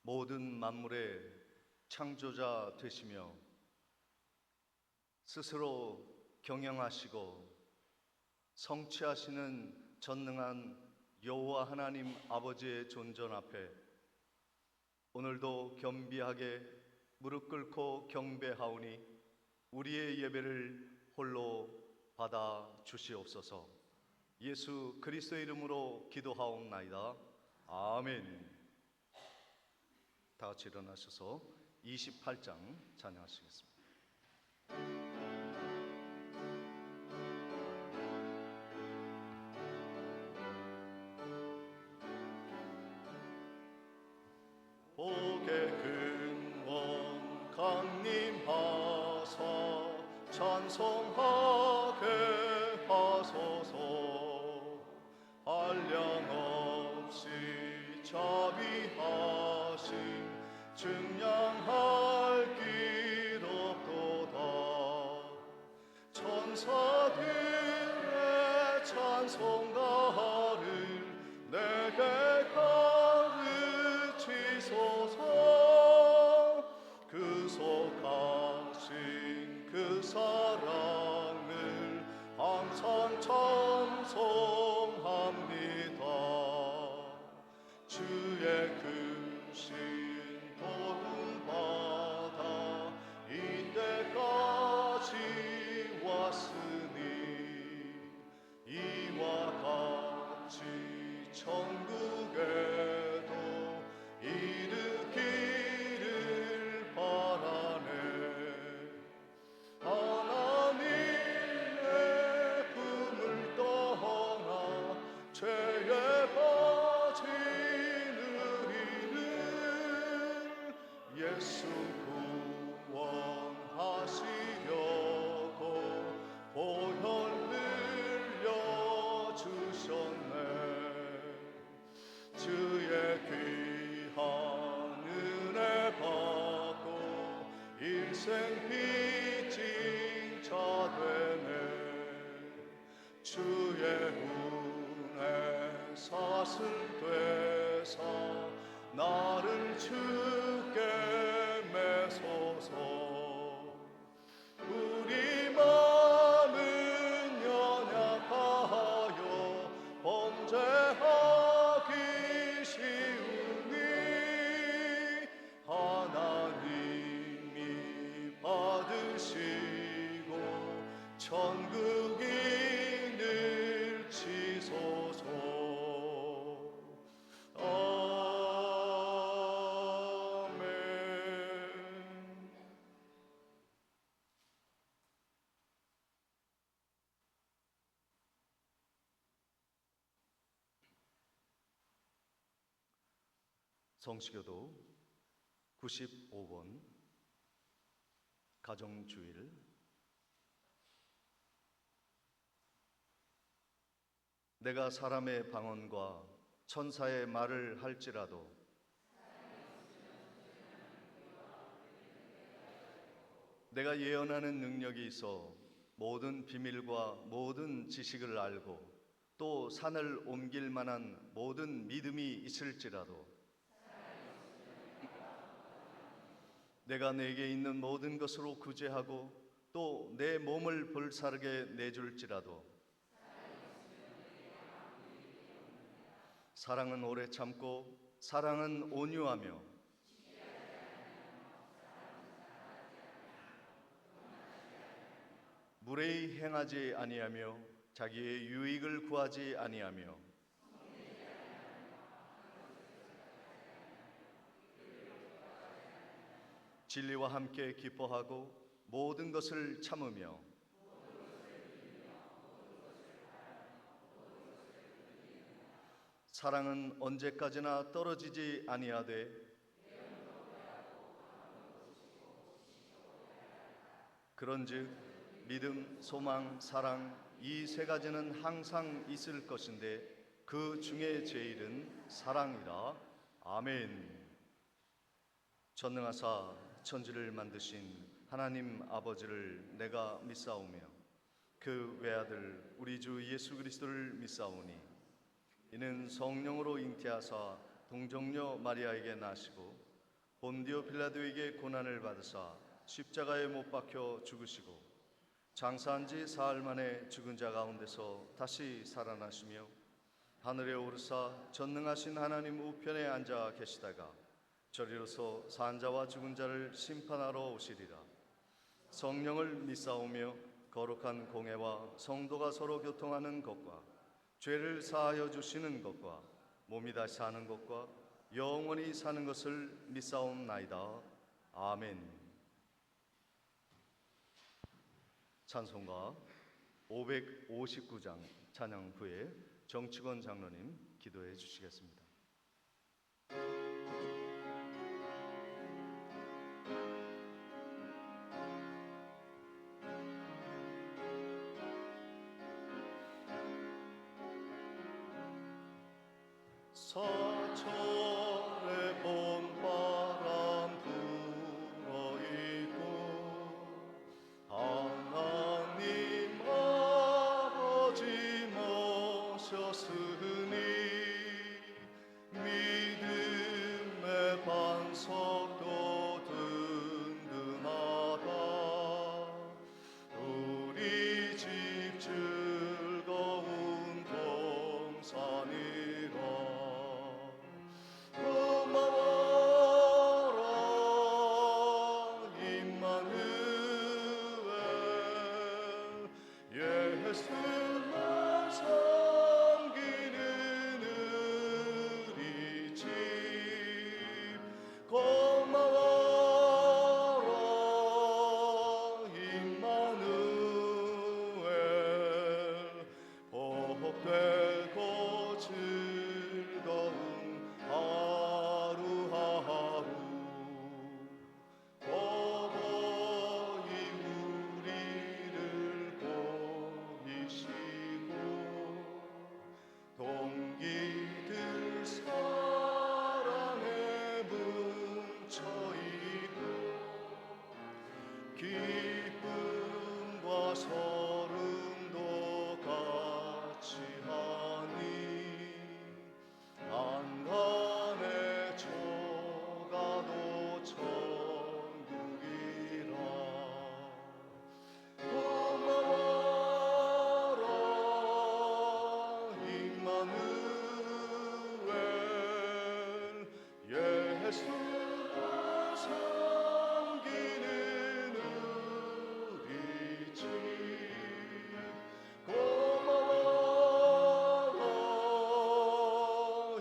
모든 만물의 창조자 되시며 스스로 경영하시고 성취하시는 전능한 여호와 하나님 아버지의 존전 앞에 오늘도 겸비하게 무릎 꿇고 경배하오니 우리의 예배를 홀로 받아 주시옵소서. 예수 그리스도의 이름으로 기도하옵나이다. 아멘. 다 같이 일어나셔서 28장 찬양하시겠습니다. 복의 근원 강림하사 찬송하게 하소서. 한량없이 자비하심 증량할 길 없도다. 천사들의 찬송가를 내게 가르치소서. 그 속하신 그 사랑을 항상 찬송합니다. 주의 크신 도움 받아 이때까지 왔으니 이와 같이 천국에도 이르기를 바라네. 하나님의 품을 떠나 죄에 빠진 우리를 예수 구원하시려고 보혈 흘려 주셨네. 주의 귀한 은혜 받고 일생 빚진 자 되네. 주의 은혜 사슬되사 나를 주께 매소서. 우리 마음은 연약하여 범죄하기 쉬우니 하나님이 받으시고 천국 인을 치소서. 아멘. 성시교도 95번 가정주일. 내가 사람의 방언과 천사의 말을 할지라도 내가 예언하는 능력이 있어 모든 비밀과 모든 지식을 알고 또 산을 옮길 만한 모든 믿음이 있을지라도 내가 내게 있는 모든 것으로 구제하고 또 내 몸을 불사르게 내줄지라도 사랑은 오래 참고 사랑은 온유하며 무례히 행하지 아니하며 자기의 유익을 구하지 아니하며 진리와 함께 기뻐하고 모든 것을 참으며 사랑은 언제까지나 떨어지지 아니하되 그런즉 믿음, 소망, 사랑 이 세 가지는 항상 있을 것인데 그 중에 제일은 사랑이라. 아멘. 전능하사 천지를 만드신 하나님 아버지를 내가 믿사오며 그 외아들 우리 주 예수 그리스도를 믿사오니 이는 성령으로 잉태하사 동정녀 마리아에게 나시고 본디오 빌라도에게 고난을 받으사 십자가에 못 박혀 죽으시고 장사한 지 사흘 만에 죽은 자 가운데서 다시 살아나시며 하늘에 오르사 전능하신 하나님 우편에 앉아 계시다가 저리로서 산 자와 죽은 자를 심판하러 오시리라. 성령을 믿사오며 거룩한 공회와 성도가 서로 교통하는 것과 죄를 사하여 주시는 것과 몸이 다시 사는 것과 영원히 사는 것을 믿사옵나이다. 아멘. 찬송가 559장 찬양 후에 정치권 장로님 기도해 주시겠습니다. 사철의 봄바람 불어있고 하나님 아버지 모셨으니 믿음의 반석도 든든하다. 우리 집 즐거운 동산이라. 고마워라 임마누엘 예수만 섬기는 우리 집. 고마워라 임마누엘 복되고 즐거운 하루하루 어버이 우리를 보이시고 동기들 사랑에 뭉쳐있고 기쁨과 서름도 같이 하니 안간의 초가도 천국이라. 고마워라 임마누엘 예수만 섬기는 우리 집. 고마워라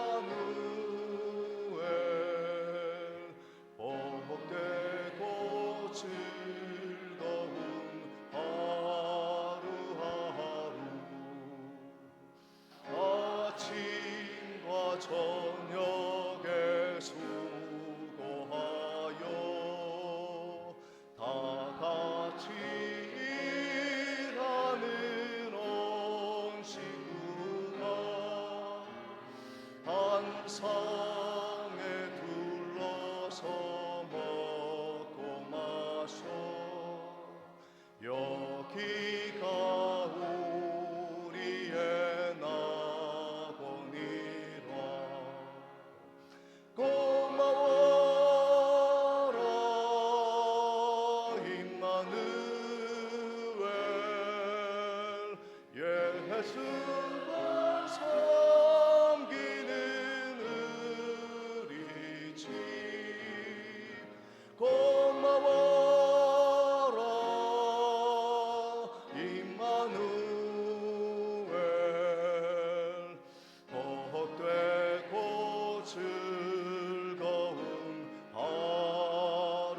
임마누엘 복되고 즐거운 하루하루 아침과 저녁에 수고하여 다 같이 일하는 온 식구가 한 상에 둘러서 먹고 마셔 여기가 우리의 낙원이라. 고마워라 임마누엘 예수만 섬기는 우리 집. 고마워라 임마누엘 복되고 즐거운 하루하루.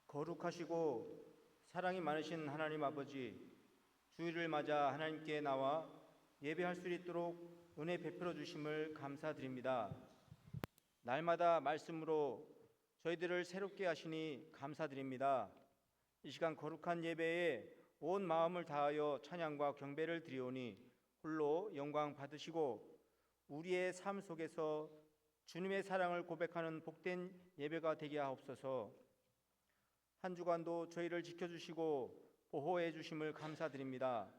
거룩하시고 사랑이 많으신 하나님 아버지, 주일을 맞아 하나님께 나와 예배할 수 있도록 은혜 베풀어 주심을 감사드립니다. 날마다 말씀으로 저희들을 새롭게 하시니 감사드립니다. 이 시간 거룩한 예배에 온 마음을 다하여 찬양과 경배를 드리오니 홀로 영광 받으시고 우리의 삶 속에서 주님의 사랑을 고백하는 복된 예배가 되게 하옵소서. 한 주간도 저희를 지켜주시고 보호해 주심을 감사드립니다.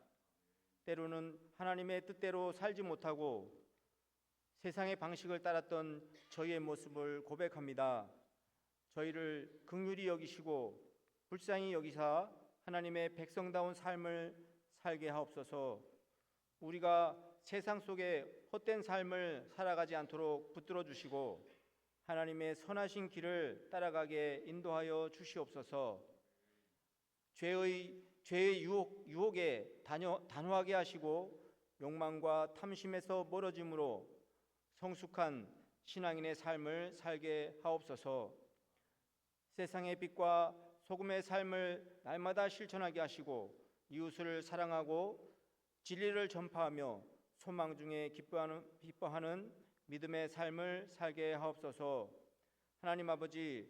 때로는 하나님의 뜻대로 살지 못하고 세상의 방식을 따랐던 저희의 모습을 고백합니다. 저희를 긍휼히 여기시고 불쌍히 여기사 하나님의 백성다운 삶을 살게 하옵소서. 우리가 세상 속에 헛된 삶을 살아가지 않도록 붙들어 주시고 하나님의 선하신 길을 따라가게 인도하여 주시옵소서. 죄의 유혹에 단호하게 하시고 욕망과 탐심에서 멀어짐으로 성숙한 신앙인의 삶을 살게 하옵소서. 세상의 빛과 소금의 삶을 날마다 실천하게 하시고 이웃을 사랑하고 진리를 전파하며 소망 중에 기뻐하는 믿음의 삶을 살게 하옵소서. 하나님 아버지,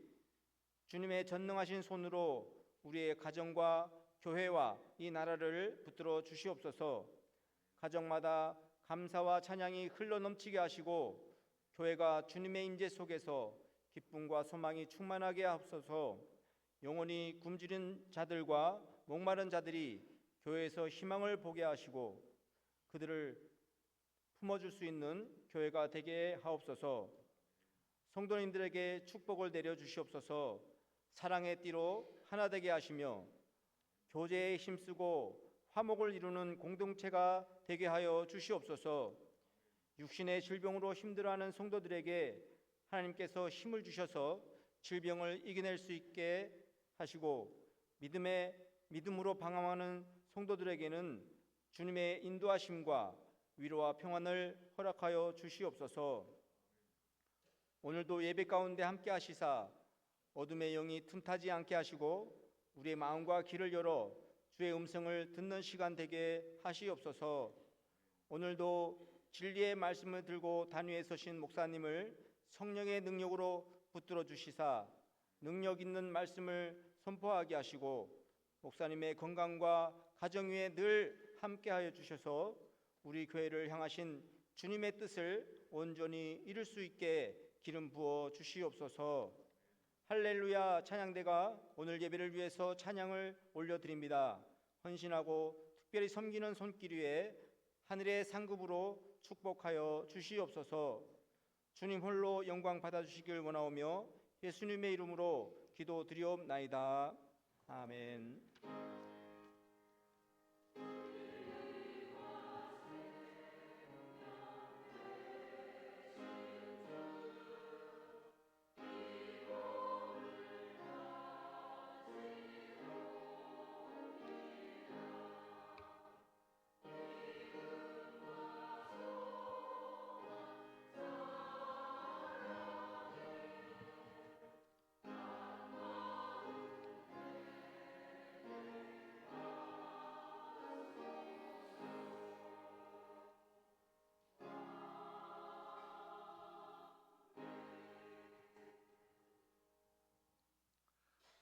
주님의 전능하신 손으로 우리의 가정과 교회와 이 나라를 붙들어 주시옵소서. 가정마다 감사와 찬양이 흘러넘치게 하시고 교회가 주님의 임재 속에서 기쁨과 소망이 충만하게 하옵소서. 영혼이 굶주린 자들과 목마른 자들이 교회에서 희망을 보게 하시고 그들을 품어줄 수 있는 교회가 되게 하옵소서. 성도님들에게 축복을 내려 주시옵소서. 사랑의 띠로 하나 되게 하시며 교제에 힘쓰고 화목을 이루는 공동체가 되게 하여 주시옵소서. 육신의 질병으로 힘들어하는 성도들에게 하나님께서 힘을 주셔서 질병을 이겨낼 수 있게 하시고 믿음으로 방황하는 성도들에게는 주님의 인도하심과 위로와 평안을 허락하여 주시옵소서. 오늘도 예배 가운데 함께 하시사 어둠의 영이 틈타지 않게 하시고 우리의 마음과 귀를 열어 주의 음성을 듣는 시간 되게 하시옵소서. 오늘도 진리의 말씀을 들고 단위에 서신 목사님을 성령의 능력으로 붙들어 주시사 능력 있는 말씀을 선포하게 하시고 목사님의 건강과 가정 위에 늘 함께하여 주셔서 우리 교회를 향하신 주님의 뜻을 온전히 이룰 수 있게 기름 부어 주시옵소서. 할렐루야 찬양대가 오늘 예배를 위해서 찬양을 올려드립니다. 헌신하고 특별히 섬기는 손길 위에 하늘의 상급으로 축복하여 주시옵소서. 주님 홀로 영광 받아주시길 원하오며 예수님의 이름으로 기도드리옵나이다. 아멘.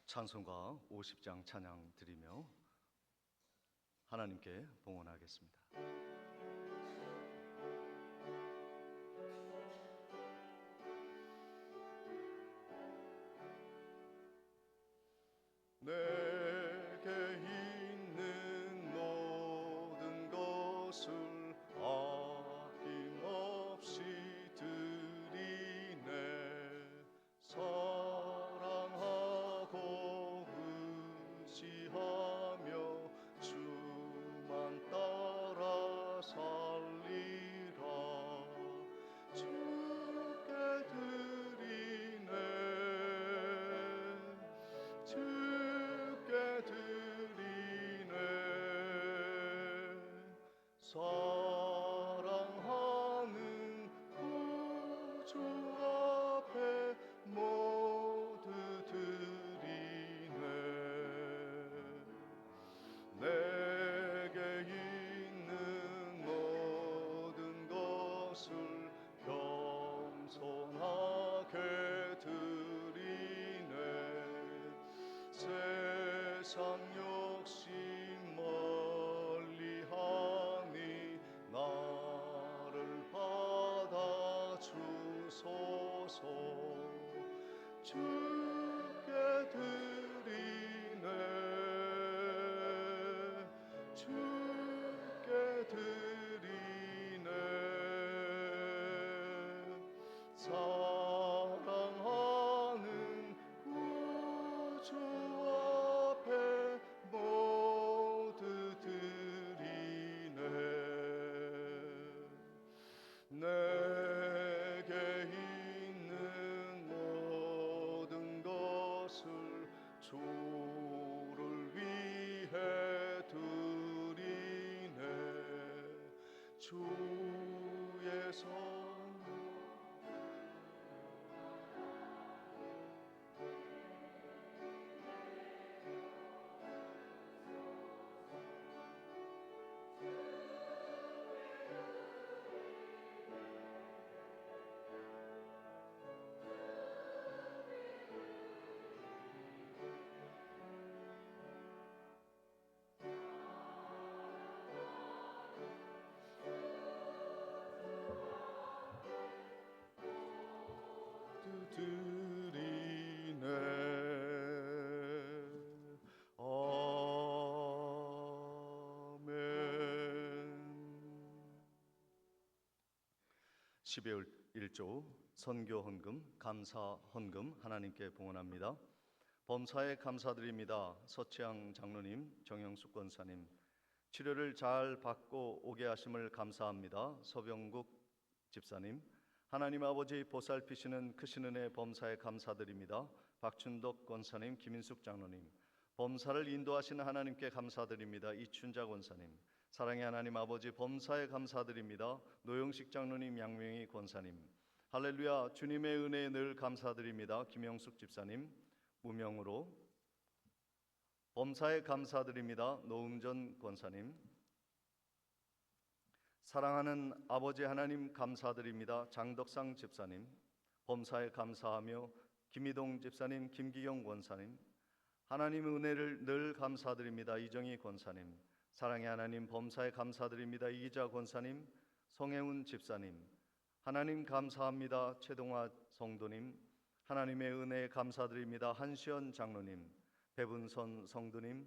찬송가 50장 찬양 드리며 하나님께 봉헌하겠습니다. 내게 있는 모든 것을 아낌없이 드리네. 사랑하고 의지하며 주만 따라 살리라. 주께 드리네. 주께 드리네. 사랑하는 구주 앞에 모두 드리네. 내게 있는 모든 것을 겸손하게 드리네. 세상 욕심 멀리하니 나를 받아 주소서. 주께 드리네. 사랑하는 구주 앞에 모두 드리네. 내게 있는 모든 것을 주를 위해 드리네. 주의 성 드리네. 아멘. 12월 1조 선교 헌금, 감사 헌금 하나님께 봉헌합니다. 범사에 감사드립니다. 서치양 장로님, 정영숙 권사님, 치료를 잘 받고 오게 하심을 감사합니다. 서병국 집사님, 하나님 아버지 보살피시는 크신 은혜 범사에 감사드립니다. 박춘덕 권사님, 김인숙 장로님, 범사를 인도하시는 하나님께 감사드립니다. 이춘자 권사님, 사랑의 하나님 아버지 범사에 감사드립니다. 노영식 장로님, 양명희 권사님, 할렐루야 주님의 은혜에 늘 감사드립니다. 김영숙 집사님, 무명으로 범사에 감사드립니다. 노웅전 권사님, 사랑하는 아버지 하나님 감사드립니다. 장덕상 집사님, 범사에 감사하며 김희동 집사님, 김기경 권사님, 하나님의 은혜를 늘 감사드립니다. 이정희 권사님, 사랑의 하나님 범사에 감사드립니다. 이기자 권사님, 성혜훈 집사님, 하나님 감사합니다. 최동화 성도님, 하나님의 은혜에 감사드립니다. 한시연 장로님, 배분선 성도님,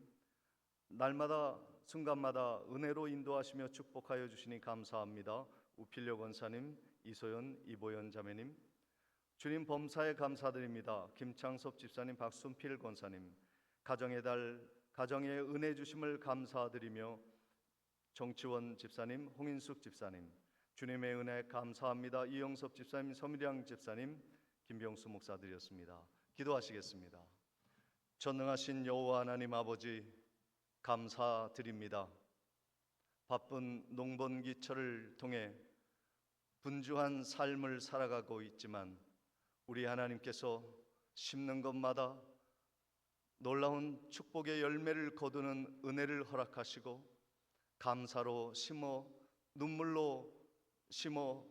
날마다 순간마다 은혜로 인도하시며 축복하여 주시니 감사합니다. 우필려 권사님, 이소연, 이보연 자매님, 주님 범사에 감사드립니다. 김창섭 집사님, 박순필 권사님, 가정의 달, 가정의 은혜 주심을 감사드리며 정치원 집사님, 홍인숙 집사님, 주님의 은혜 감사합니다. 이영섭 집사님, 서미량 집사님, 김병수 목사드렸습니다. 기도하시겠습니다. 전능하신 여호와 하나님 아버지 감사드립니다. 바쁜 농번기철을 통해 분주한 삶을 살아가고 있지만 우리 하나님께서 심는 것마다 놀라운 축복의 열매를 거두는 은혜를 허락하시고 감사로 심어 눈물로 심어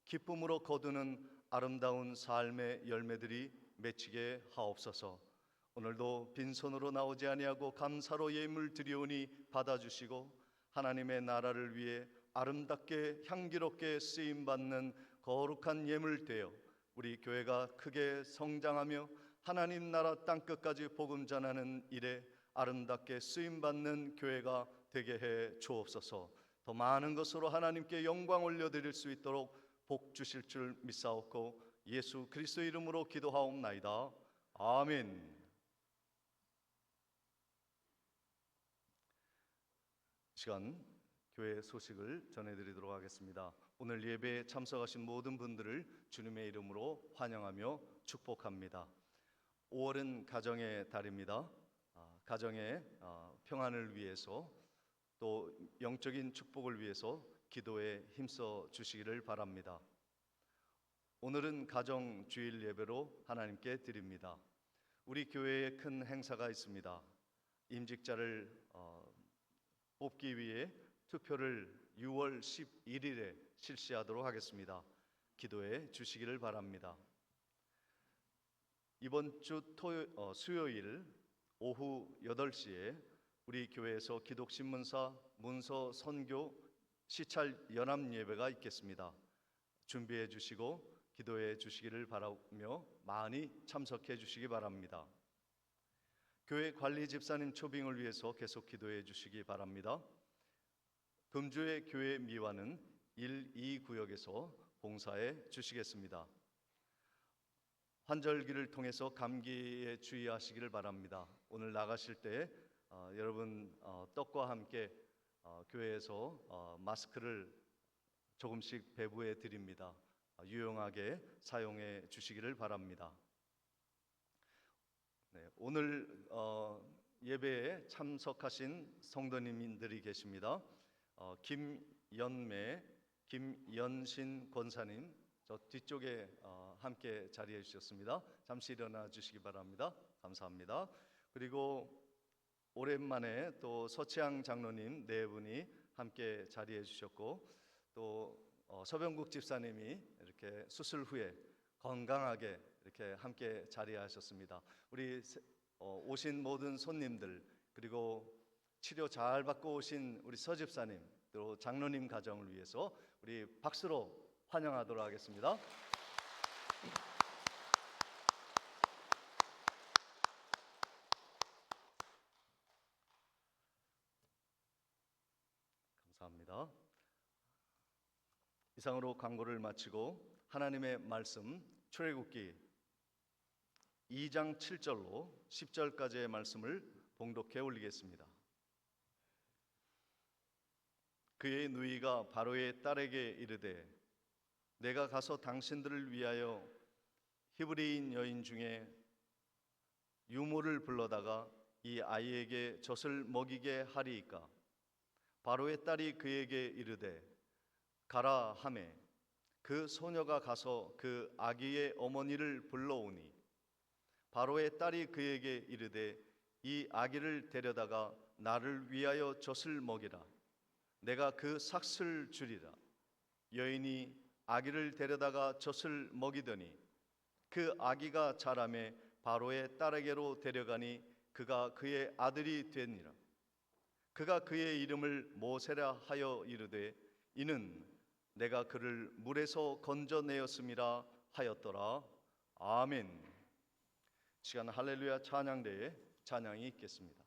기쁨으로 거두는 아름다운 삶의 열매들이 맺히게 하옵소서. 오늘도 빈손으로 나오지 아니하고 감사로 예물 드리오니 받아주시고 하나님의 나라를 위해 아름답게 향기롭게 쓰임받는 거룩한 예물 되어 우리 교회가 크게 성장하며 하나님 나라 땅끝까지 복음 전하는 일에 아름답게 쓰임받는 교회가 되게 해 주옵소서. 더 많은 것으로 하나님께 영광 올려드릴 수 있도록 복 주실 줄 믿사옵고 예수 그리스도 이름으로 기도하옵나이다. 아멘. 시간 교회 소식을 전해드리도록 하겠습니다. 오늘 예배에 참석하신 모든 분들을 주님의 이름으로 환영하며 축복합니다. 5월은 가정의 달입니다. 가정의 평안을 위해서 또 영적인 축복을 위해서 기도에 힘써 주시기를 바랍니다. 오늘은 가정 주일 예배로 하나님께 드립니다. 우리 교회에 큰 행사가 있습니다. 임직자를 뽑기 위해 투표를 6월 11일에 실시하도록 하겠습니다. 기도해 주시기를 바랍니다. 이번 주 수요일 오후 8시에 우리 교회에서 기독신문사 문서 선교 시찰 연합 예배가 있겠습니다. 준비해 주시고 기도해 주시기를 바라며 많이 참석해 주시기 바랍니다. 교회 관리 집사님 초빙을 위해서 계속 기도해 주시기 바랍니다. 금주의 교회 미화는 1, 2구역에서 봉사해 주시겠습니다. 환절기를 통해서 감기에 주의하시기를 바랍니다. 오늘 나가실 때 여러분 떡과 함께 교회에서 마스크를 조금씩 배부해 드립니다. 유용하게 사용해 주시기를 바랍니다. 네, 오늘 예배에 참석하신 성도님들이 계십니다. 김연매, 김연신 권사님 저 뒤쪽에 함께 자리해 주셨습니다. 잠시 일어나 주시기 바랍니다. 감사합니다. 그리고 오랜만에 또 서치양 장로님 네 분이 함께 자리해 주셨고 또 서병국 집사님이 이렇게 수술 후에 건강하게 이렇게 함께 자리하셨습니다. 우리 오신 모든 손님들 그리고 치료 잘 받고 오신 우리 서 집사님 또 장로님 가정을 위해서 우리 박수로 환영하도록 하겠습니다. 감사합니다. 이상으로 광고를 마치고 하나님의 말씀 출애굽기 2장 7절로 10절까지의 말씀을 봉독해 올리겠습니다. 그의 누이가 바로의 딸에게 이르되 내가 가서 당신들을 위하여 히브리인 여인 중에 유모를 불러다가 이 아이에게 젖을 먹이게 하리이까. 바로의 딸이 그에게 이르되 가라 하매 그 소녀가 가서 그 아기의 어머니를 불러오니 바로의 딸이 그에게 이르되 이 아기를 데려다가 나를 위하여 젖을 먹이라. 내가 그 삭슬 주리라. 여인이 아기를 데려다가 젖을 먹이더니 그 아기가 자라매 바로의 딸에게로 데려가니 그가 그의 아들이 되니라. 그가 그의 이름을 모세라 하여 이르되 이는 내가 그를 물에서 건져내었음이라 하였더라. 아멘. 시간 할렐루야 찬양대에 찬양이 있겠습니다.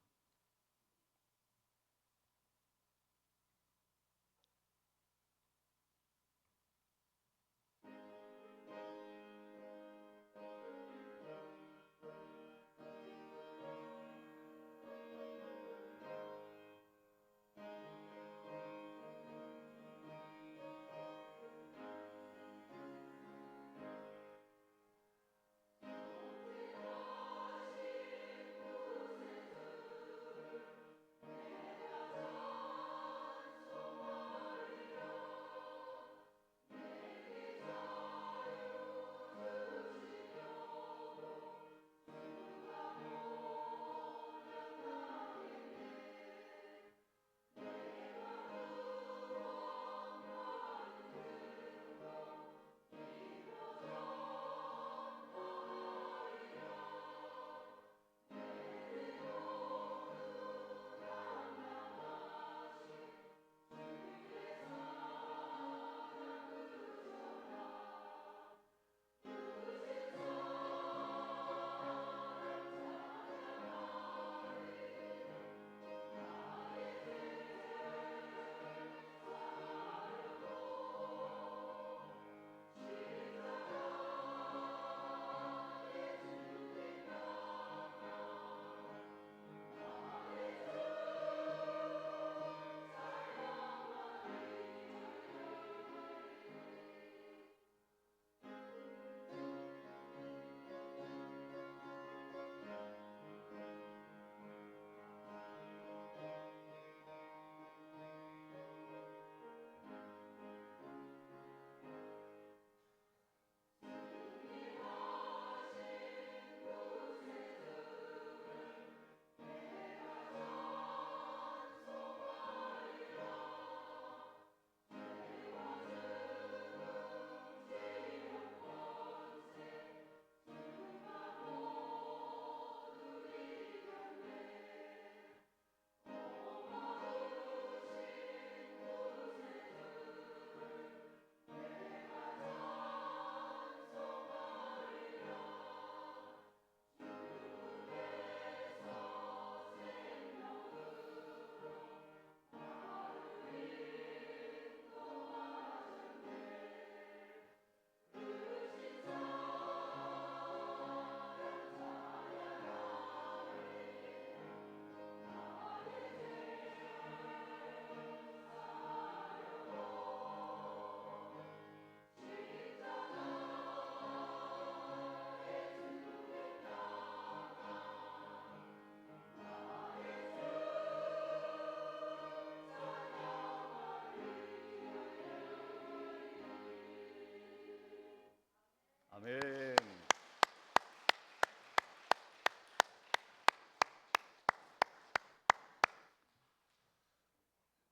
아멘.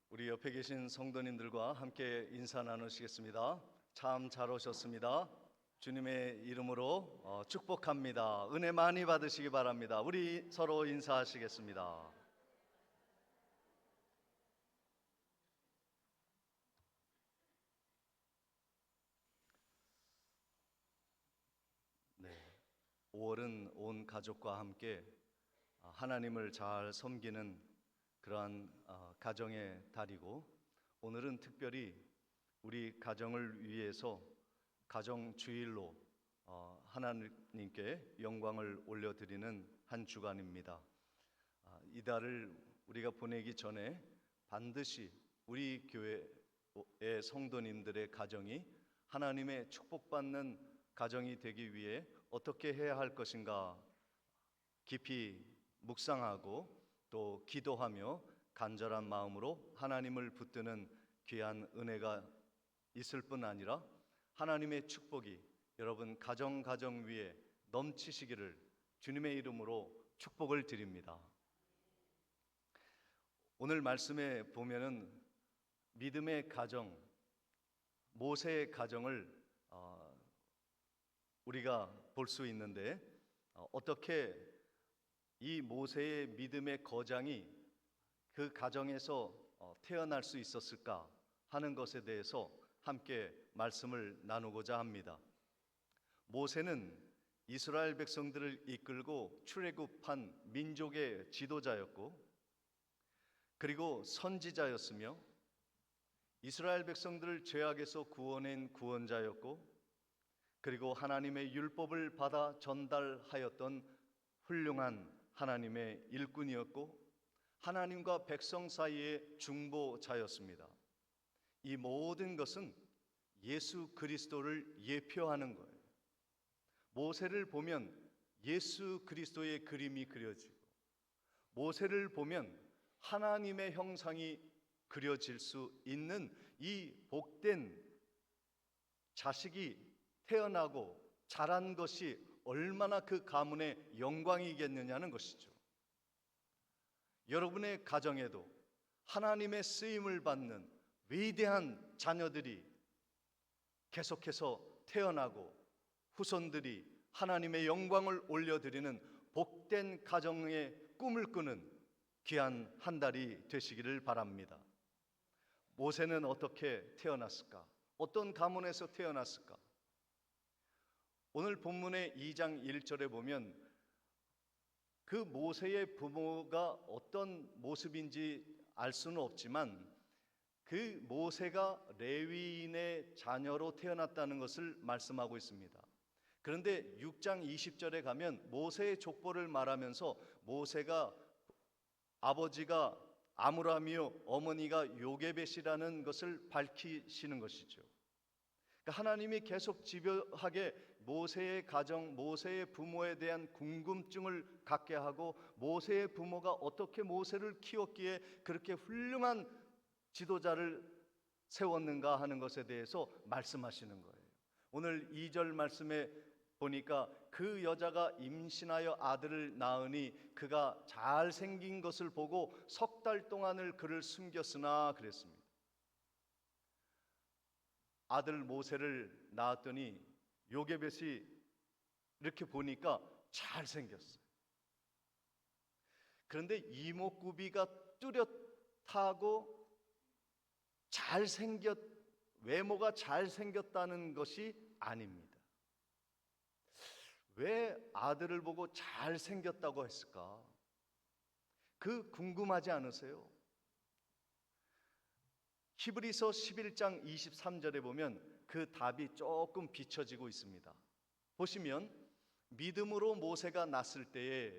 우리 옆에 계신 성도님들과 함께 인사 나누시겠습니다. 참 잘 오셨습니다. 주님의 이름으로 축복합니다. 은혜 많이 받으시기 바랍니다. 우리 서로 인사하시겠습니다. 네, 5월은 온 가족과 함께 하나님을 잘 섬기는 그러한 가정의 달이고, 오늘은 특별히 우리 가정을 위해서 가정 주일로 하나님께 영광을 올려드리는 한 주간입니다. 이 달을 우리가 보내기 전에 반드시 우리 교회의 성도님들의 가정이 하나님의 축복받는 가정이 되기 위해 어떻게 해야 할 것인가 깊이 묵상하고 또 기도하며 간절한 마음으로 하나님을 붙드는 귀한 은혜가 있을 뿐 아니라 하나님의 축복이 여러분 가정 위에 넘치시기를 주님의 이름으로 축복을 드립니다. 오늘 말씀에 보면은 믿음의 가정, 모세의 가정을 우리가 볼 수 있는데, 어떻게 이 모세의 믿음의 거장이 그 가정에서 태어날 수 있었을까 하는 것에 대해서 함께 말씀을 나누고자 합니다. 모세는 이스라엘 백성들을 이끌고 출애굽한 민족의 지도자였고, 그리고 선지자였으며 이스라엘 백성들을 죄악에서 구원한 구원자였고, 그리고 하나님의 율법을 받아 전달하였던 훌륭한 하나님의 일꾼이었고, 하나님과 백성 사이의 중보자였습니다. 이 모든 것은 예수 그리스도를 예표하는 거예요. 모세를 보면 예수 그리스도의 그림이 그려지고, 모세를 보면 하나님의 형상이 그려질 수 있는 이 복된 자식이 태어나고 자란 것이 얼마나 그 가문의 영광이겠느냐는 것이죠. 여러분의 가정에도 하나님의 쓰임을 받는 위대한 자녀들이 계속해서 태어나고 후손들이 하나님의 영광을 올려드리는 복된 가정의 꿈을 꾸는 귀한 한 달이 되시기를 바랍니다. 모세는 어떻게 태어났을까? 어떤 가문에서 태어났을까? 오늘 본문의 2장 1절에 보면 그 모세의 부모가 어떤 모습인지 알 수는 없지만 그 모세가 레위인의 자녀로 태어났다는 것을 말씀하고 있습니다. 그런데 6장 20절에 가면 모세의 족보를 말하면서 모세가 아버지가 아므람이요 어머니가 요게벳이라는 것을 밝히시는 것이죠. 그러니까 하나님이 계속 집요하게 모세의 가정, 모세의 부모에 대한 궁금증을 갖게 하고, 모세의 부모가 어떻게 모세를 키웠기에 그렇게 훌륭한 지도자를 세웠는가 하는 것에 대해서 말씀하시는 거예요. 오늘 2절 말씀에 보니까 그 여자가 임신하여 아들을 낳으니 그가 잘생긴 것을 보고 석 달 동안을 그를 숨겼으나 그랬습니다. 아들 모세를 낳았더니 요게벳이 이렇게 보니까 잘생겼어요. 그런데 이목구비가 뚜렷하고 외모가 잘생겼다는 것이 아닙니다. 왜 아들을 보고 잘생겼다고 했을까? 그 궁금하지 않으세요? 히브리서 11장 23절에 보면 그 답이 조금 비춰지고 있습니다. 보시면 믿음으로 모세가 낳았을 때에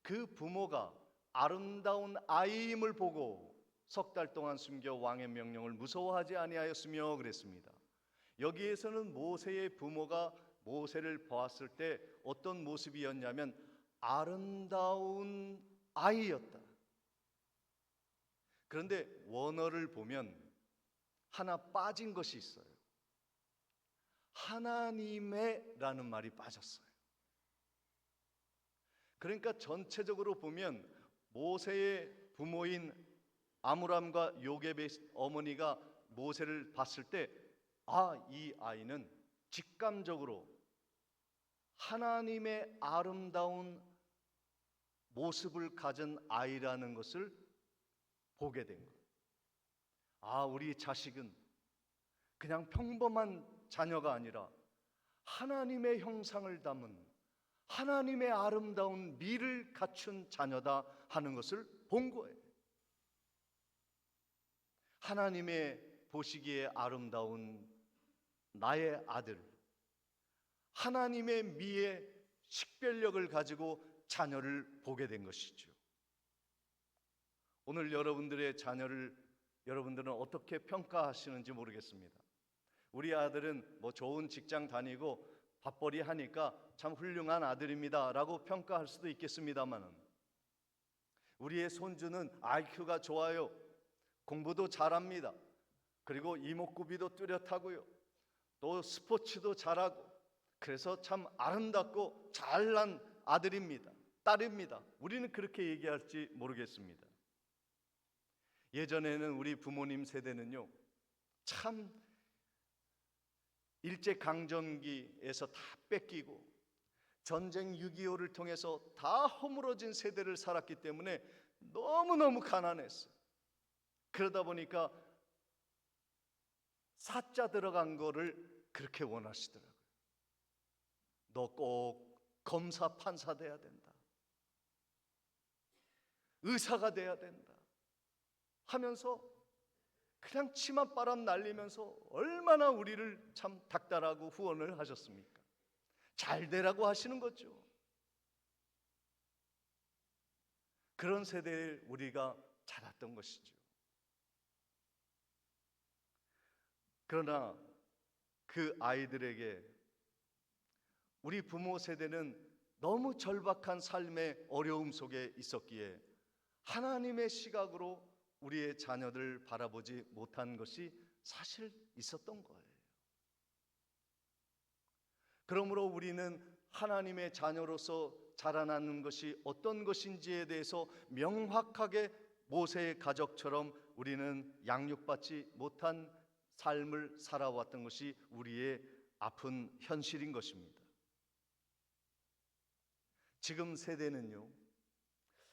그 부모가 아름다운 아이임을 보고 석 달 동안 숨겨 왕의 명령을 무서워하지 아니하였으며 그랬습니다. 여기에서는 모세의 부모가 모세를 보았을 때 어떤 모습이었냐면 아름다운 아이였다. 그런데 원어를 보면 하나 빠진 것이 있어요. 하나님의라는 말이 빠졌어요. 그러니까 전체적으로 보면 모세의 부모인 아므람과 요셉의 어머니가 모세를 봤을 때, 이 아이는 직감적으로 하나님의 아름다운 모습을 가진 아이라는 것을 보게 된 거예요. 우리 자식은 그냥 평범한 자녀가 아니라 하나님의 형상을 담은 하나님의 아름다운 미를 갖춘 자녀다 하는 것을 본 거예요. 하나님의 보시기에 아름다운 나의 아들, 하나님의 미의 식별력을 가지고 자녀를 보게 된 것이죠. 오늘 여러분들의 자녀를 여러분들은 어떻게 평가하시는지 모르겠습니다. 우리 아들은 좋은 직장 다니고 밥벌이 하니까 참 훌륭한 아들입니다 라고 평가할 수도 있겠습니다만, 우리의 손주는 IQ가 좋아요, 공부도 잘합니다, 그리고 이목구비도 뚜렷하고요, 또 스포츠도 잘하고, 그래서 참 아름답고 잘난 아들입니다, 딸입니다, 우리는 그렇게 얘기할지 모르겠습니다. 예전에는 우리 부모님 세대는요, 참 일제강점기에서 다 뺏기고 전쟁 6.25를 통해서 다 허물어진 세대를 살았기 때문에 너무너무 가난했어요. 그러다 보니까 사자 들어간 거를 그렇게 원하시더라고요. 너 꼭 검사 판사 돼야 된다, 의사가 돼야 된다 하면서 그냥 치맛바람 날리면서 얼마나 우리를 참 닥달하고 후원을 하셨습니까? 잘 되라고 하시는 거죠. 그런 세대에 우리가 자랐던 것이죠. 그러나 그 아이들에게 우리 부모 세대는 너무 절박한 삶의 어려움 속에 있었기에 하나님의 시각으로 우리의 자녀들 바라보지 못한 것이 사실 있었던 거예요. 그러므로 우리는 하나님의 자녀로서 자라나는 것이 어떤 것인지에 대해서 명확하게 모세의 가족처럼 우리는 양육받지 못한 삶을 살아왔던 것이 우리의 아픈 현실인 것입니다. 지금 세대는요,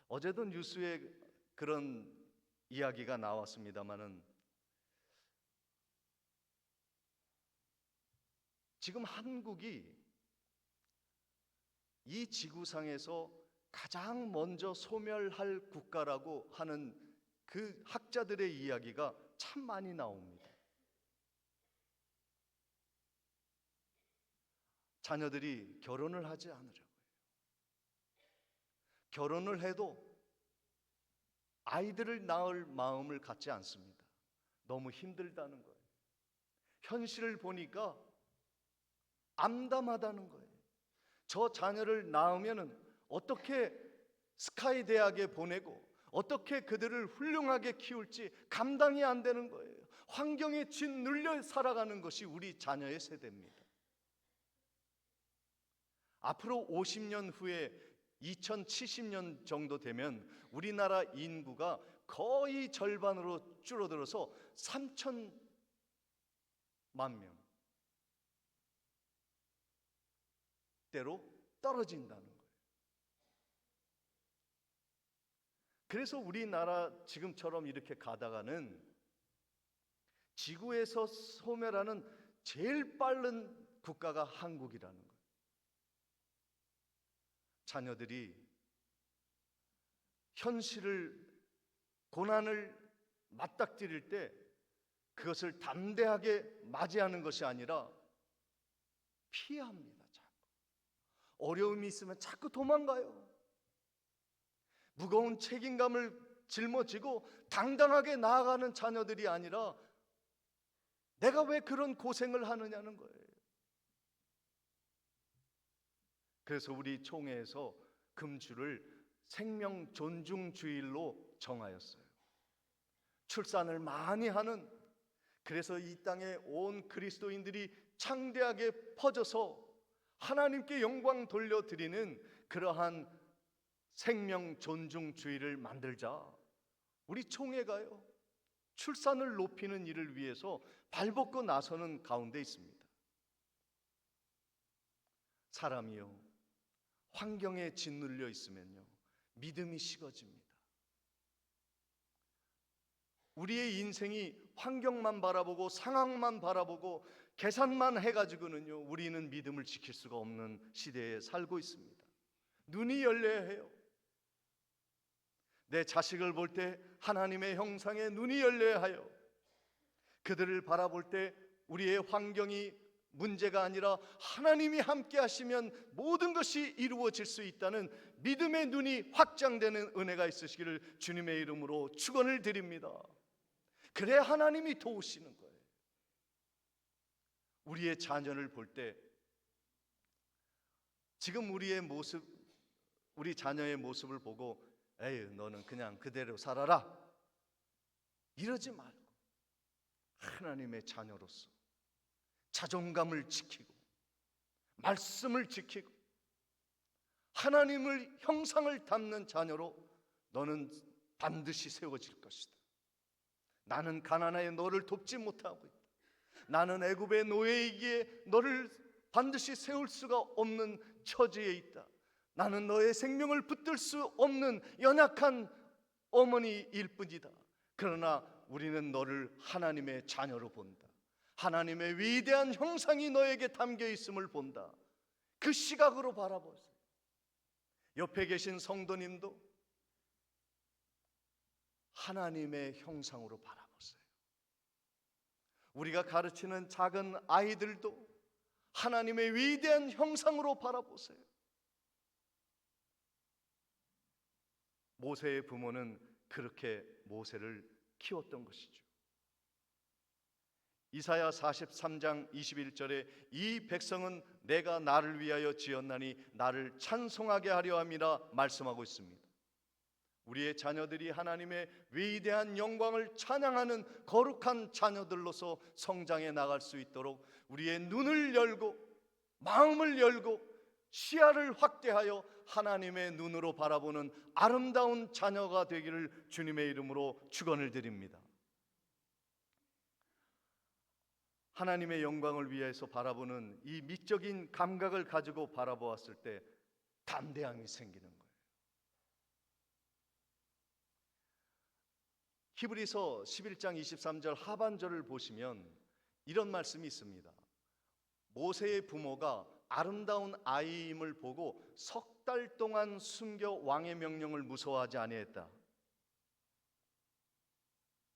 어제도 뉴스에 그런 이야기가 나왔습니다마는, 지금 한국이 이 지구상에서 가장 먼저 소멸할 국가라고 하는 그 학자들의 이야기가 참 많이 나옵니다. 자녀들이 결혼을 하지 않으려고요. 결혼을 해도 아이들을 낳을 마음을 갖지 않습니다. 너무 힘들다는 거예요. 현실을 보니까 암담하다는 거예요. 저 자녀를 낳으면은 어떻게 스카이 대학에 보내고 어떻게 그들을 훌륭하게 키울지 감당이 안 되는 거예요. 환경에 짓눌려 살아가는 것이 우리 자녀의 세대입니다. 앞으로 50년 후에 2070년 정도 되면 우리나라 인구가 거의 절반으로 줄어들어서 3천만 명대로 떨어진다는 거예요. 그래서 우리나라 지금처럼 이렇게 가다가는 지구에서 소멸하는 제일 빠른 국가가 한국이라는 거예요. 자녀들이 현실을, 고난을 맞닥뜨릴 때 그것을 담대하게 맞이하는 것이 아니라 피합니다. 자꾸 어려움이 있으면 자꾸 도망가요. 무거운 책임감을 짊어지고 당당하게 나아가는 자녀들이 아니라 내가 왜 그런 고생을 하느냐는 거예요. 그래서 우리 총회에서 금주를 생명 존중 주일로 정하였어요. 출산을 많이 하는, 그래서 이 땅에 온 그리스도인들이 창대하게 퍼져서 하나님께 영광 돌려드리는 그러한 생명 존중주의를 만들자. 우리 총회가요, 출산을 높이는 일을 위해서 발벗고 나서는 가운데 있습니다. 사람이요, 환경에 짓눌려 있으면요, 믿음이 식어집니다. 우리의 인생이 환경만 바라보고 상황만 바라보고 계산만 해가지고는요, 우리는 믿음을 지킬 수가 없는 시대에 살고 있습니다. 눈이 열려야 해요. 내 자식을 볼 때 하나님의 형상에 눈이 열려야 해요. 그들을 바라볼 때 우리의 환경이 문제가 아니라 하나님이 함께 하시면 모든 것이 이루어질 수 있다는 믿음의 눈이 확장되는 은혜가 있으시기를 주님의 이름으로 축원을 드립니다. 그래 하나님이 도우시는 거예요. 우리의 자녀를 볼 때 지금 우리 자녀의 모습을 보고 에이, 너는 그냥 그대로 살아라, 이러지 말고 하나님의 자녀로서 자존감을 지키고 말씀을 지키고 하나님의 형상을 담는 자녀로 너는 반드시 세워질 것이다. 나는 가나안에 너를 돕지 못하고 있다. 나는 애굽의 노예이기에 너를 반드시 세울 수가 없는 처지에 있다. 나는 너의 생명을 붙들 수 없는 연약한 어머니일 뿐이다. 그러나 우리는 너를 하나님의 자녀로 본다. 하나님의 위대한 형상이 너에게 담겨 있음을 본다. 그 시각으로 바라보세요. 옆에 계신 성도님도 하나님의 형상으로 바라보세요. 우리가 가르치는 작은 아이들도 하나님의 위대한 형상으로 바라보세요. 모세의 부모는 그렇게 모세를 키웠던 것이죠. 이사야 43장 21절에 이 백성은 내가 나를 위하여 지었나니 나를 찬송하게 하려 함이라 말씀하고 있습니다. 우리의 자녀들이 하나님의 위대한 영광을 찬양하는 거룩한 자녀들로서 성장해 나갈 수 있도록 우리의 눈을 열고 마음을 열고 시야를 확대하여 하나님의 눈으로 바라보는 아름다운 자녀가 되기를 주님의 이름으로 축원을 드립니다. 하나님의 영광을 위해서 바라보는 이 미적인 감각을 가지고 바라보았을 때 담대함이 생기는 거예요. 히브리서 11장 23절 하반절을 보시면 이런 말씀이 있습니다. 모세의 부모가 아름다운 아이임을 보고 석 달 동안 숨겨 왕의 명령을 무서워하지 아니했다.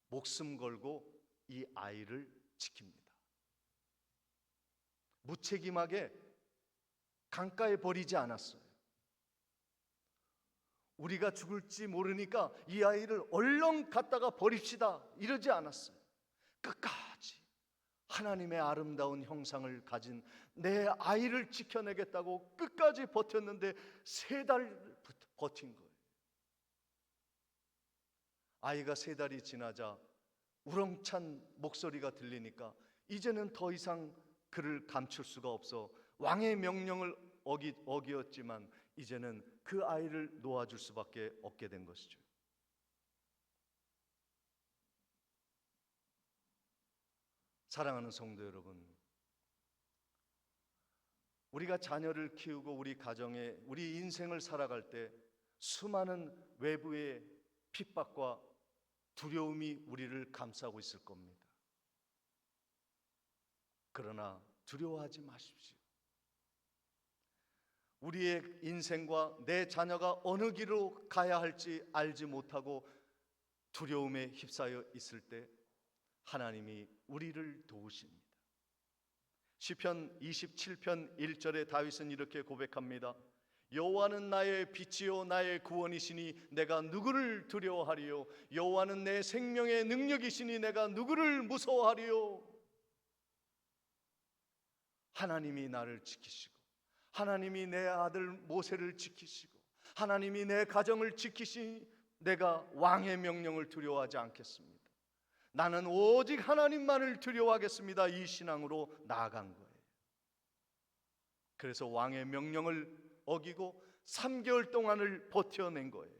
목숨 걸고 이 아이를 지킵니다. 무책임하게 강가에 버리지 않았어요. 우리가 죽을지 모르니까 이 아이를 얼른 갖다가 버립시다, 이러지 않았어요. 끝까지 하나님의 아름다운 형상을 가진 내 아이를 지켜내겠다고 끝까지 버텼는데 3달 버틴 거예요. 아이가 3달이 지나자 우렁찬 목소리가 들리니까 이제는 더 이상 그를 감출 수가 없어 왕의 명령을 어기었지만 이제는 그 아이를 놓아줄 수밖에 없게 된 것이죠. 사랑하는 성도 여러분, 우리가 자녀를 키우고 우리 가정에 우리 인생을 살아갈 때 수많은 외부의 핍박과 두려움이 우리를 감싸고 있을 겁니다. 그러나 두려워하지 마십시오. 우리의 인생과 내 자녀가 어느 길로 가야 할지 알지 못하고 두려움에 휩싸여 있을 때 하나님이 우리를 도우십니다. 시편 27편 1절에 다윗은 이렇게 고백합니다. 여호와는 나의 빛이요 나의 구원이시니 내가 누구를 두려워하리요. 여호와는 내 생명의 능력이시니 내가 누구를 무서워하리요. 하나님이 나를 지키시고 하나님이 내 아들 모세를 지키시고 하나님이 내 가정을 지키시니 내가 왕의 명령을 두려워하지 않겠습니다. 나는 오직 하나님만을 두려워하겠습니다. 이 신앙으로 나아간 거예요. 그래서 왕의 명령을 어기고 3개월 동안을 버텨낸 거예요.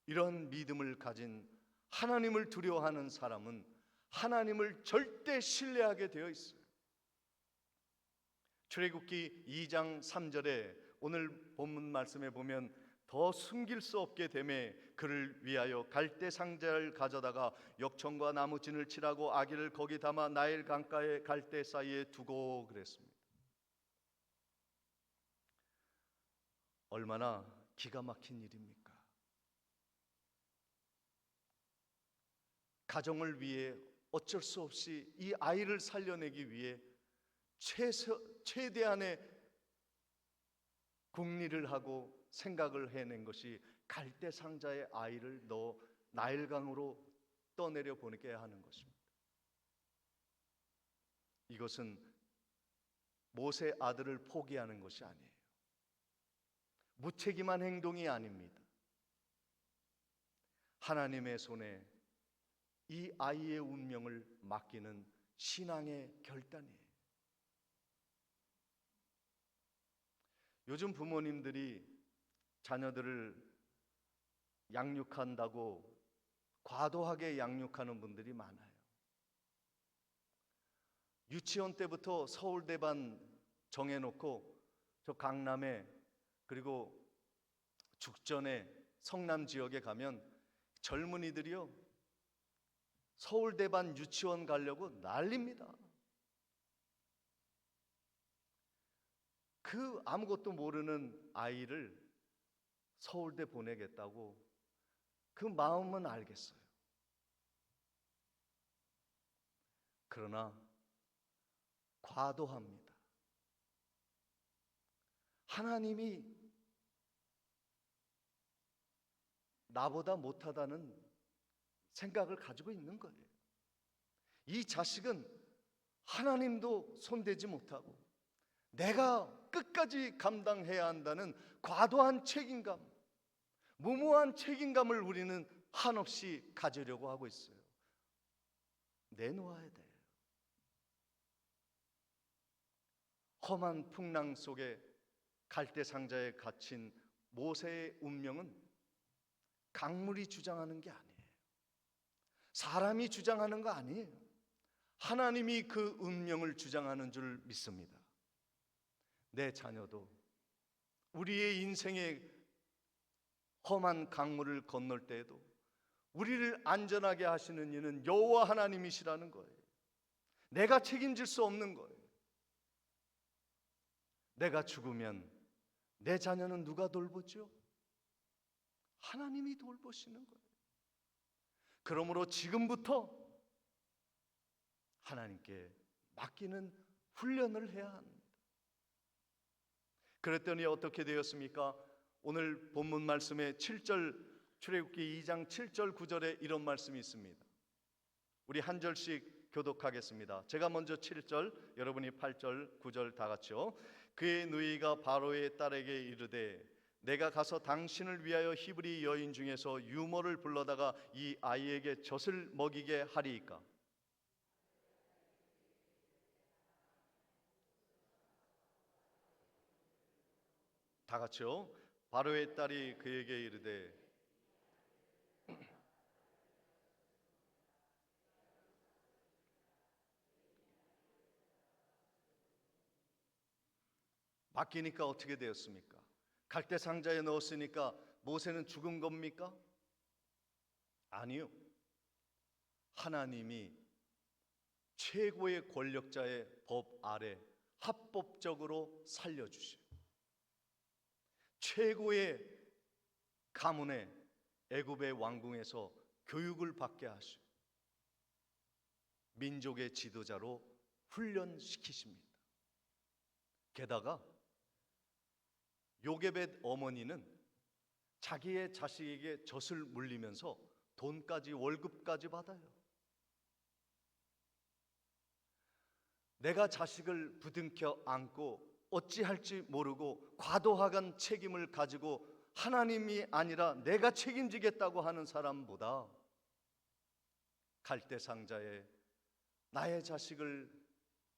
이런 믿음을 가진 하나님을 두려워하는 사람은 하나님을 절대 신뢰하게 되어 있어요. 출애굽기 2장 3절에 오늘 본문 말씀에 보면 더 숨길 수 없게 되매 그를 위하여 갈대 상자를 가져다가 역청과 나무진을 칠하고 아기를 거기 담아 나일 강가의 갈대 사이에 두고 그랬습니다. 얼마나 기가 막힌 일입니까? 가정을 위해 어쩔 수 없이 이 아이를 살려내기 위해 최대한의 궁리를 하고 생각을 해낸 것이 갈대 상자에 아이를 넣어 나일강으로 떠내려 보내게 하는 것입니다. 이것은 모세 아들을 포기하는 것이 아니에요. 무책임한 행동이 아닙니다. 하나님의 손에 이 아이의 운명을 맡기는 신앙의 결단이에요. 요즘 부모님들이 자녀들을 양육한다고 과도하게 양육하는 분들이 많아요. 유치원 때부터 서울대반 정해놓고 저 강남에 그리고 죽전에 성남 지역에 가면 젊은이들이요 서울대반 유치원 가려고 난립니다. 그 아무것도 모르는 아이를 서울대 보내겠다고 그 마음은 알겠어요. 그러나 과도합니다. 하나님이 나보다 못하다는 생각을 가지고 있는 거예요. 이 자식은 하나님도 손대지 못하고 내가 끝까지 감당해야 한다는 과도한 책임감, 무모한 책임감을 우리는 한없이 가지려고 하고 있어요. 내놓아야 돼요. 험한 풍랑 속에 갈대 상자에 갇힌 모세의 운명은 강물이 주장하는 게 아니에요. 사람이 주장하는 거 아니에요. 하나님이 그 운명을 주장하는 줄 믿습니다. 내 자녀도 우리의 인생의 험한 강물을 건널 때에도 우리를 안전하게 하시는 이는 여호와 하나님이시라는 거예요. 내가 책임질 수 없는 거예요. 내가 죽으면 내 자녀는 누가 돌보죠? 하나님이 돌보시는 거예요. 그러므로 지금부터 하나님께 맡기는 훈련을 해야 합니다. 그랬더니 어떻게 되었습니까? 오늘 본문 말씀에 7절 출애굽기 2장 7절 9절에 이런 말씀이 있습니다. 우리 한 절씩 교독하겠습니다. 제가 먼저 7절, 여러분이 8절, 9절 다 같이요. 그의 누이가 바로의 딸에게 이르되 내가 가서 당신을 위하여 히브리 여인 중에서 유모를 불러다가 이 아이에게 젖을 먹이게 하리이까? 다 같이요. 바로의 딸이 그에게 이르되 맡기니까 어떻게 되었습니까? 갈대 상자에 넣었으니까 모세는 죽은 겁니까? 아니요. 하나님이 최고의 권력자의 법 아래 합법적으로 살려주시오. 최고의 가문의 애굽의 왕궁에서 교육을 받게 하시오. 민족의 지도자로 훈련시키십니다. 게다가 요게벳 어머니는 자기의 자식에게 젖을 물리면서 돈까지 월급까지 받아요. 내가 자식을 부둥켜 안고 어찌할지 모르고 과도한 책임을 가지고 하나님이 아니라 내가 책임지겠다고 하는 사람보다 갈대 상자에 나의 자식을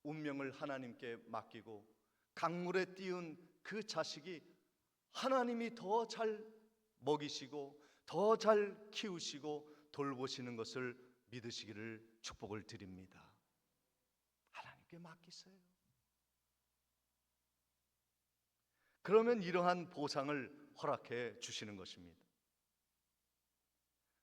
운명을 하나님께 맡기고 강물에 띄운 그 자식이 하나님이 더 잘 먹이시고 더 잘 키우시고 돌보시는 것을 믿으시기를 축복을 드립니다. 하나님께 맡기세요. 그러면 이러한 보상을 허락해 주시는 것입니다.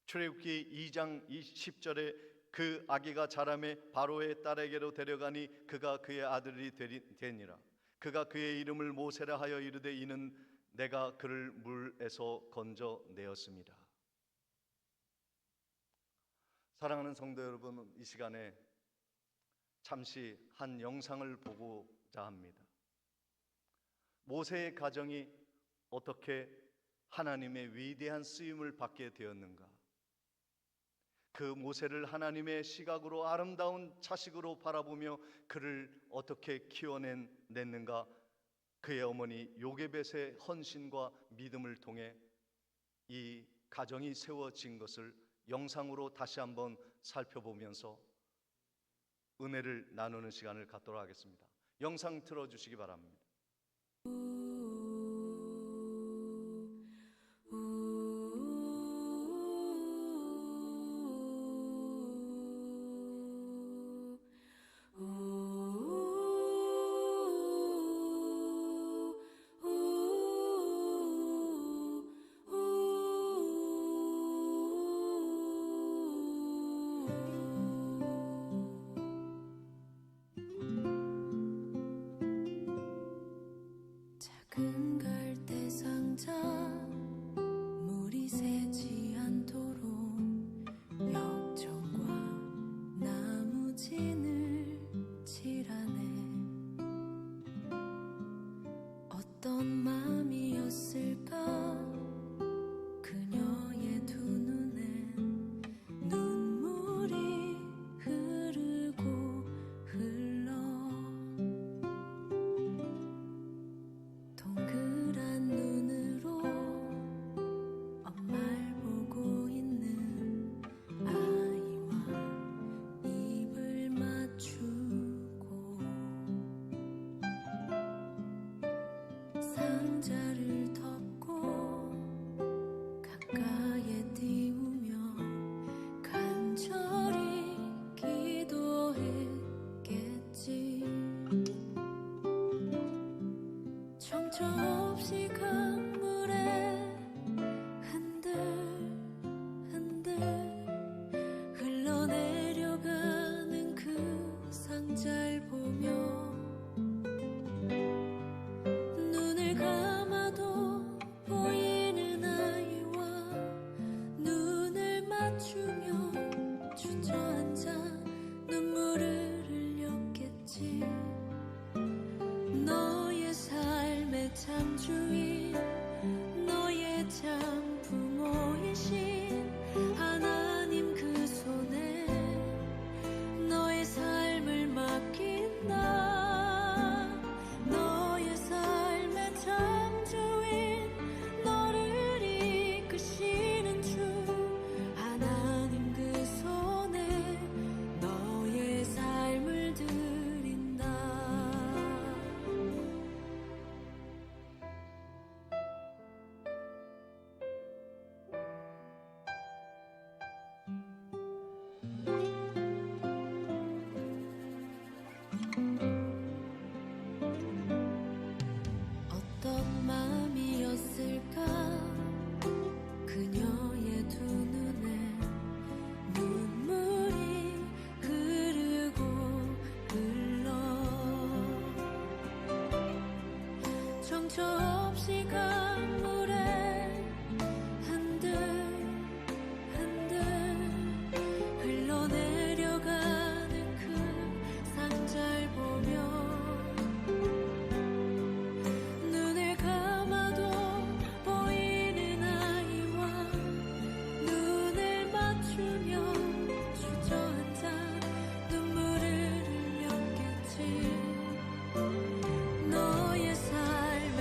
출애굽기 2장 10절에 그 아기가 자라매 바로의 딸에게로 데려가니 그가 그의 아들이 되니라. 그가 그의 이름을 모세라 하여 이르되 이는 내가 그를 물에서 건져내었습니다. 사랑하는 성도 여러분, 이 시간에 잠시 한 영상을 보고자 합니다. 모세의 가정이 어떻게 하나님의 위대한 쓰임을 받게 되었는가? 그 모세를 하나님의 시각으로 아름다운 자식으로 바라보며 그를 어떻게 키워냈는가? 그의 어머니 요게벳의 헌신과 믿음을 통해 이 가정이 세워진 것을 영상으로 다시 한번 살펴보면서 은혜를 나누는 시간을 갖도록 하겠습니다. 영상 틀어주시기 바랍니다. 작은 갈대 상자 물이 새지 않도록 역청과 나무진을 칠하네. 어떤 마음이었을까? 그녀의 두 눈엔 눈물이 흐르고 흘러 동그란 눈으로 엄마를 보고 있는 아이와 입을 맞추고 상자를 덮고 가까이에 띄우며 간절히 기도했겠지. 정처 없이 강물에 흔들흔들 흘러내려가는 그 상자를 보며 눈을 감아도 보이는 아이와 눈을 맞추며 주저앉아 눈물을 흘렸겠지. 너의 삶의 창주인 너의 참 부모이신 하나님 그 손에 너의 삶을 맡긴다. 너의 삶의 창주인 너를 이끄시는 주 하나님 그 손에 너의 삶을 드린다. 어떤 마음이었을까? 그녀의 두 눈에 눈물이 흐르고 흘러 정처 없이 강물에 흔들흔들 흘러내려가는 그 상자를 보며 눈을 감아도 보이는 아이와 눈을 맞추며 주저앉아 눈물을 흘렸겠지. 너의 삶의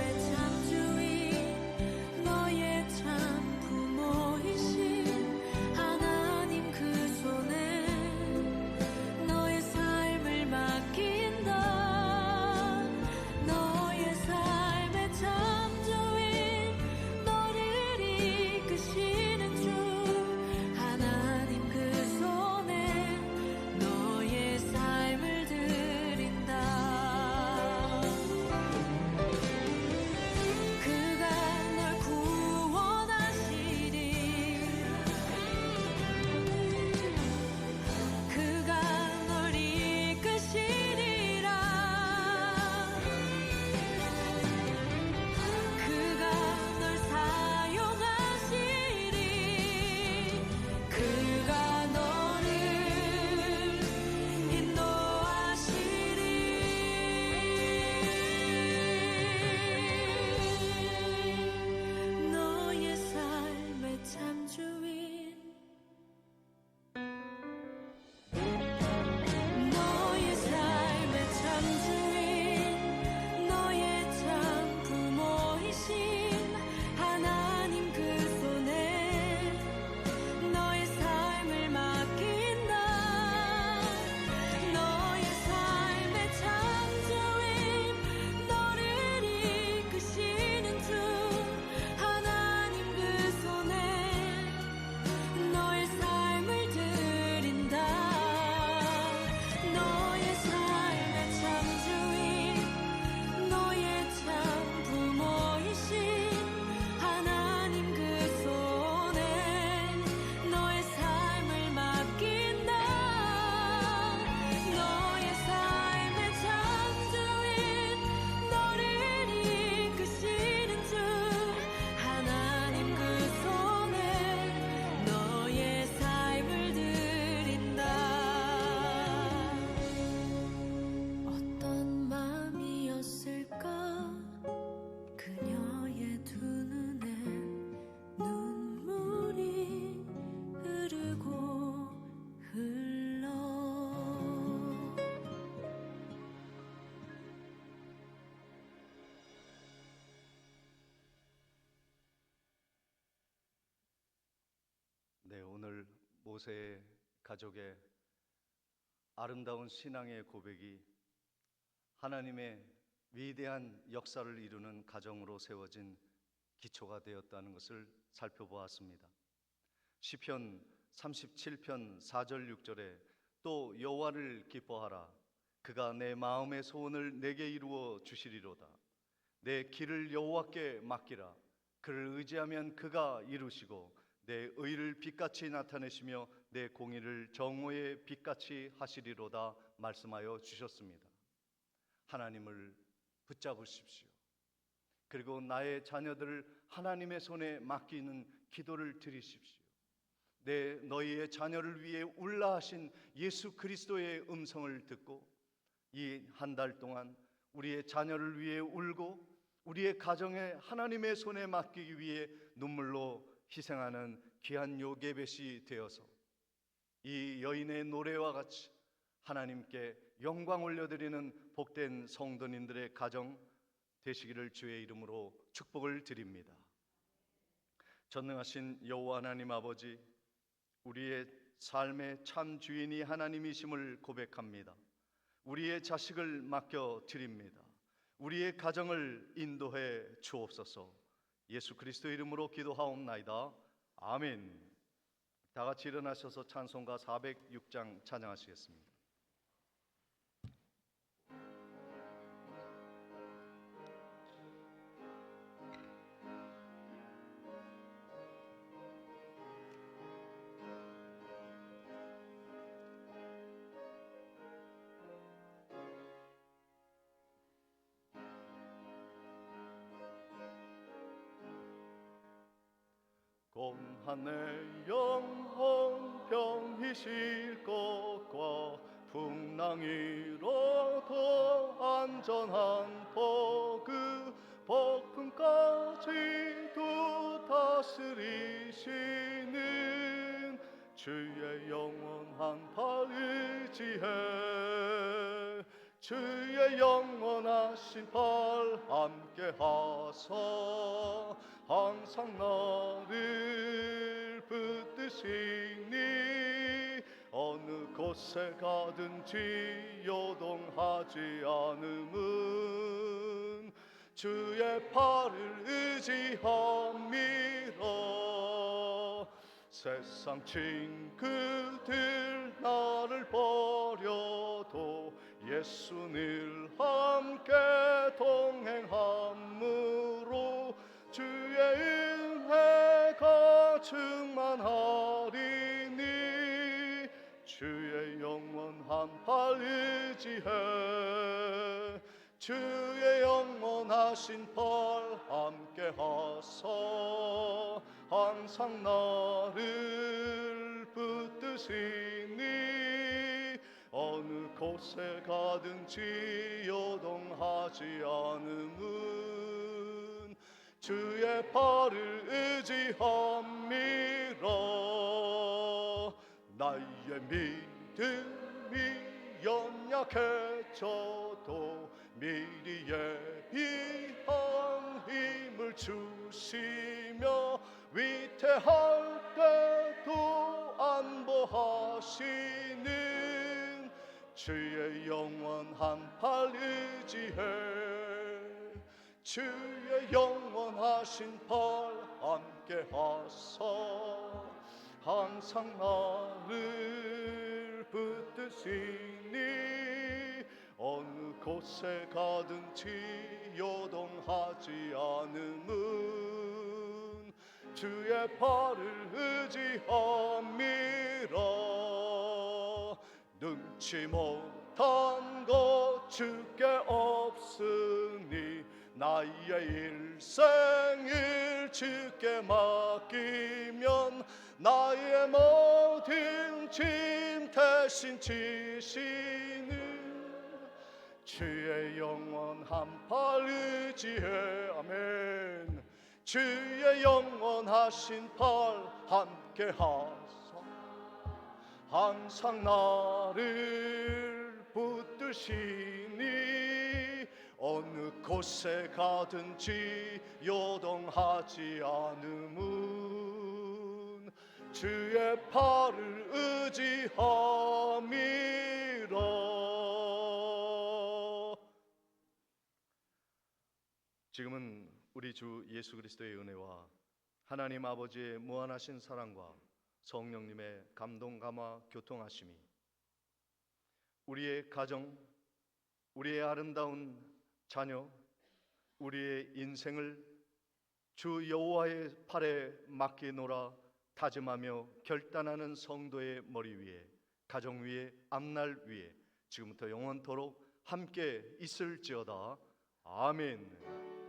모세의 가족의 아름다운 신앙의 고백이 하나님의 위대한 역사를 이루는 가정으로 세워진 기초가 되었다는 것을 살펴보았습니다. 시편 37편 4절 6절에 또 여호와를 기뻐하라. 그가 내 마음의 소원을 내게 이루어 주시리로다. 내 길을 여호와께 맡기라. 그를 의지하면 그가 이루시고 내 의를 빛같이 나타내시며 내 공의를 정오의 빛같이 하시리로다 말씀하여 주셨습니다. 하나님을 붙잡으십시오. 그리고 나의 자녀들을 하나님의 손에 맡기는 기도를 드리십시오. 너희의 자녀를 위해 울라 하신 예수 그리스도의 음성을 듣고 이 한 달 동안 우리의 자녀를 위해 울고 우리의 가정에 하나님의 손에 맡기기 위해 눈물로 희생하는 귀한 요게벳이 되어서 이 여인의 노래와 같이 하나님께 영광 올려드리는 복된 성도님들의 가정 되시기를 주의 이름으로 축복을 드립니다. 전능하신 여호와 하나님 아버지, 우리의 삶의 참 주인이 하나님이심을 고백합니다. 우리의 자식을 맡겨 드립니다. 우리의 가정을 인도해 주옵소서. 예수 그리스도 이름으로 기도하옵나이다. 아멘. 다 같이 일어나셔서 찬송가 406장 찬양하시겠습니다. 공하늘 영혼 병이 실 것과 풍랑이로도 안전한 그 폭풍까지도 다스리시는 주의 영원한 발 의지해 주의 영원하신 발 함께 하사 항상 나를 붙드시니 어느 곳에 가든지 요동하지 않음은 주의 팔을 의지함이라. 세상 친구들 나를 버려도 예수 늘 함께 동행함으로 주의 은혜가 충만하리니 주의 영원한 발 의지해 주의 영원하신 팔 함께 하사 항상 나를 붙드시니 어느 곳에 가든지 요동하지 않음은 주의 팔을 의지함이라. 나의 믿음이 연약해져도 미리 예비한 힘을 주시며 위태할 때도 안보하시는 주의 영원한 팔 의지해 주의 영원하신 팔 함께 하사 항상 나를 붙드시니 어느 곳에 가든지 요동하지 않음은 주의 팔을 의지함이라. 능치 못한 것 주께 없으니 나의 일생을 주께 맡기면 나의 모든 짐 대신 지시는 주의 영원한 팔 의지해. 아멘. 주의 영원하신 팔 함께 하사 항상 나를 붙드시니 어느 곳에 가든지 요동하지 않음은 주의 팔을 의지함이라. 지금은 우리 주 예수 그리스도의 은혜와 하나님 아버지의 무한하신 사랑과 성령님의 감동 감화 교통하심이 우리의 가정, 우리의 아름다운 자녀, 우리의 인생을 주 여호와의 팔에 맡기노라 다짐하며 결단하는 성도의 머리 위에, 가정 위에, 앞날 위에 지금부터 영원토록 함께 있을지어다. 아멘.